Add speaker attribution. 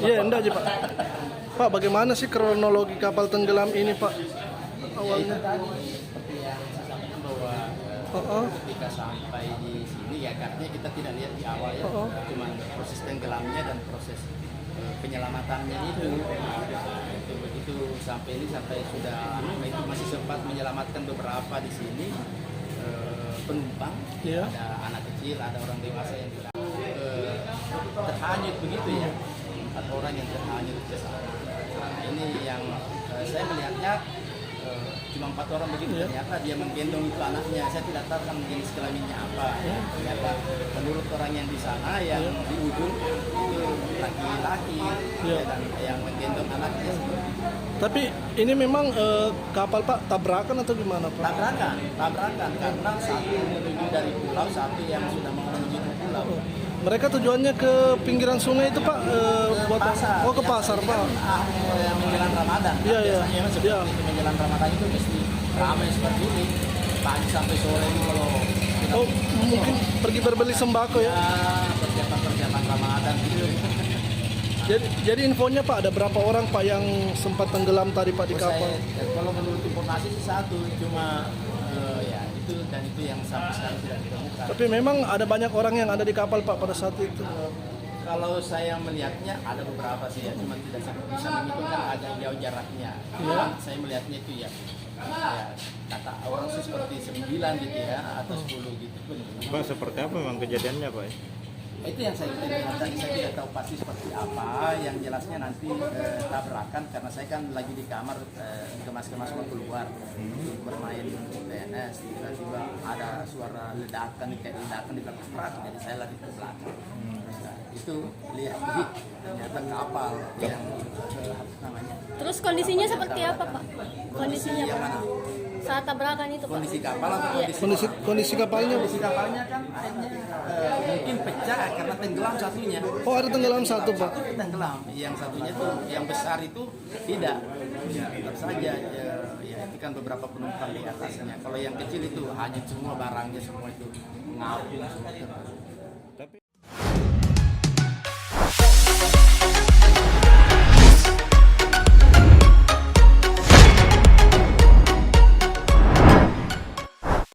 Speaker 1: Iya, enggak aja Pak. Pak, bagaimana sih kronologi kapal tenggelam ini Pak? Awalnya.
Speaker 2: Seperti yang saya sampaikan bahwa ketika sampai di sini ya artinya kita tidak lihat di awal ya, cuma proses tenggelamnya dan proses penyelamatannya itu. Itu begitu sampai sudah itu masih sempat menyelamatkan beberapa di sini penumpang, ada anak kecil, ada orang dewasa yang terhanyut begitu ya. 4 orang yang terhanyut ke sana. Ini yang saya melihatnya cuma 4 orang begitu, ternyata dia menggendong itu anaknya. Saya tidak tahu kan jenis kelaminnya apa. Ternyata menurut orang yang di sana yang di ujung itu laki-laki dan yang menggendong anaknya.
Speaker 1: Tapi ini memang kapal Pak tabrakan atau gimana Pak?
Speaker 2: Tabrakan karena satu menuju dari pulau, satu yang sudah mau menuju ke pulau.
Speaker 1: Mereka tujuannya ke pinggiran sungai itu Pak, buat
Speaker 2: pasar.
Speaker 1: Oh, ke pasar Pak.
Speaker 2: Yang menjelang Ramadan. Biasanya seperti itu, menjelang Ramadan itu mesti ramai seperti ini. Pagi sampai sore ini kalau kita
Speaker 1: mungkin pergi berbeli sembako ya.
Speaker 2: Persiapan Ramadan gitu.
Speaker 1: Jadi infonya Pak, ada berapa orang Pak yang sempat tenggelam tadi Pak di kapal?
Speaker 2: Kalau menurut informasi sih satu, cuma itu yang sampai sekarang tidak ditemukan.
Speaker 1: Tapi memang ada banyak orang yang ada di kapal Pak pada saat itu.
Speaker 2: Kalau saya melihatnya ada beberapa sih ya, cuma tidak bisa menghitungkan agak jauh jaraknya. Saya melihatnya itu ya kata orang sih seperti 9 gitu ya atau 10 gitu.
Speaker 3: Pak, seperti apa memang kejadiannya Pak?
Speaker 2: Itu yang saya tadi saya tidak tahu pasti seperti apa, yang jelasnya nanti tabrakan karena saya kan lagi di kamar kemas-kemas mau keluar bermain tenis, tiba-tiba ada suara ledakan di belakang truk, jadi saya lagi ke belakang. Itu lihat ternyata kapal yang namanya.
Speaker 4: Terus kondisinya seperti apa Pak? Kondisinya
Speaker 2: yang mana?
Speaker 4: Saat tabrakan itu Pak?
Speaker 2: Kondisi kapal atau
Speaker 1: Kondisi kapalnya?
Speaker 2: Kondisi kapalnya kan akhirnya mungkin pecah karena tenggelam satunya.
Speaker 1: Oh, ada tenggelam satu Pak?
Speaker 2: Tenggelam, yang satunya tuh yang besar itu tidak. Tetap saja ya itu kan beberapa penumpang di atasnya. Kalau yang kecil itu hanya semua barangnya semua itu ngapung semua.